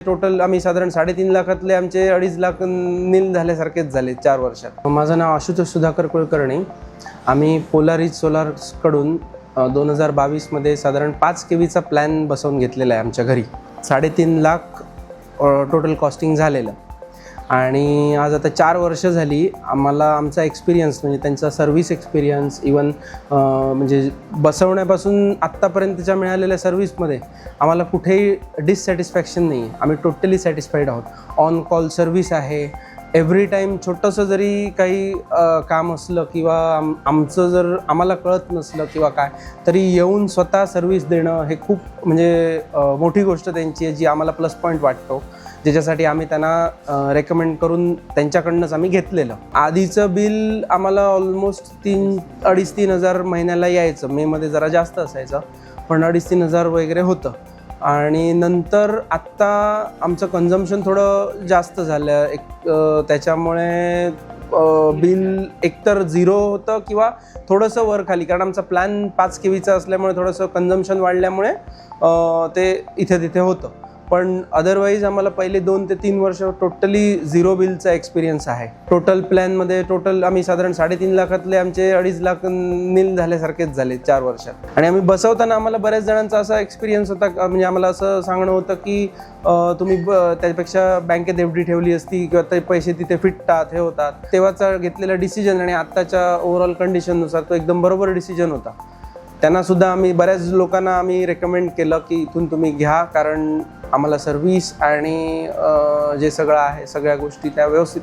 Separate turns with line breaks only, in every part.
Total आम्ही साधारण 3.5 लाखातले आमचे 2.5 लाख नील झाल्यासारखेच झाले 4 वर्षात. माझं नाव आशुतोष सुधाकर कुलकर्णी. आम्ही पोलारिस सोलार्सकडून 2022मध्ये साधारण 5 केवीचा प्लॅन बसवून घेतलेला आहे आमच्या घरी. 3.5 लाख टोटल कॉस्टिंग झालेलं आणि आज आता 4 वर्ष झाली. आम्हाला आमचा एक्सपिरियन्स म्हणजे त्यांचा सर्व्हिस एक्सपिरियन्स इवन म्हणजे बसवण्यापासून आत्तापर्यंतच्या मिळालेल्या सर्व्हिसमध्ये आम्हाला कुठेही डिससॅटिस्फॅक्शन नाही आहे. आम्ही टोटली सॅटिस्फाईड आहोत. ऑन कॉल सर्व्हिस आहे. एव्हरी टाईम छोटंसं जरी काही काम असलं किंवा आमचं जर आम्हाला कळत नसलं किंवा काय तरी येऊन स्वतः सर्व्हिस देणं हे खूप म्हणजे मोठी गोष्ट त्यांची आहे, जी आम्हाला प्लस पॉईंट वाटतो, ज्याच्यासाठी आम्ही त्यांना रेकमेंड करून त्यांच्याकडनंच आम्ही घेतलेलं. आधीचं बिल आम्हाला ऑलमोस्ट 2,500-3,000 हजार महिन्याला यायचं. मेमध्ये जरा जास्त असायचं, पण 2,500-3,000 हजार वगैरे होतं. आणि नंतर आत्ता आमचं कन्झम्पशन थोडं जास्त झालं त्याच्यामुळे बिल एकतर 0 होतं किंवा थोडंसं वर खाली, कारण आमचा प्लॅन 5 केवीचा असल्यामुळे थोडंसं कन्झम्पशन वाढल्यामुळे ते इथे तिथे होतं. पण अदरवाईज आम्हाला पहिले 2 ते 3 वर्ष टोटली 0 बिलचा एक्सपिरियन्स आहे. टोटल प्लॅनमध्ये आम्ही साधारण 3.5 लाखातले आमचे 2.5 लाख नील झाल्यासारखेच झाले 4 वर्षात. आणि आम्ही बसवताना आम्हाला बऱ्याच जणांचा असा एक्सपिरियन्स होता, म्हणजे आम्हाला असं सांगणं होतं की तुम्ही त्यापेक्षा बँकेत एफडी ठेवली असती किंवा ते पैसे तिथे फिटतात, हे होतात. तेव्हाचा घेतलेला डिसिजन आणि आत्ताच्या ओव्हरऑल कंडिशननुसार तो एकदम बरोबर डिसिजन होता. त्यांनासुद्धा बऱ्याच लोकांना आम्ही रेकमेंड केलं की इथून तुम्ही घ्या, कारण आम्हाला सर्व्हिस आणि जे सगळं आहे सगळ्या गोष्टी त्या व्यवस्थित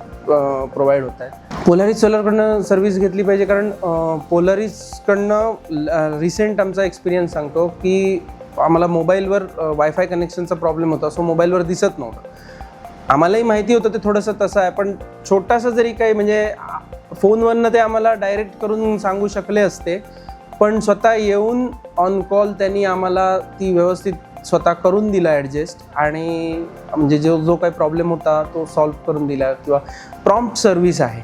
प्रोव्हाइड होत आहेत. पोलारिस सोलरकडनं सर्व्हिस घेतली पाहिजे, कारण पोलारिसकडनं रिसेंट आमचा एक्सपिरियन्स सांगतो की आम्हाला मोबाईलवर वायफाय कनेक्शनचा प्रॉब्लेम होता. सो मोबाईलवर दिसत नव्हतं. आम्हालाही माहिती होतं ते थोडंसं तसं आहे, पण छोटासा जरी काही म्हणजे फोनवरनं ते आम्हाला डायरेक्ट करून सांगू शकले असते, पण स्वतः येऊन ऑन कॉल त्यांनी आम्हाला ती व्यवस्थित स्वतः करून दिला ॲडजस्ट, आणि म्हणजे जो काही प्रॉब्लेम होता तो सॉल्व्ह करून दिला, किंवा प्रॉम्प्ट सर्व्हिस आहे.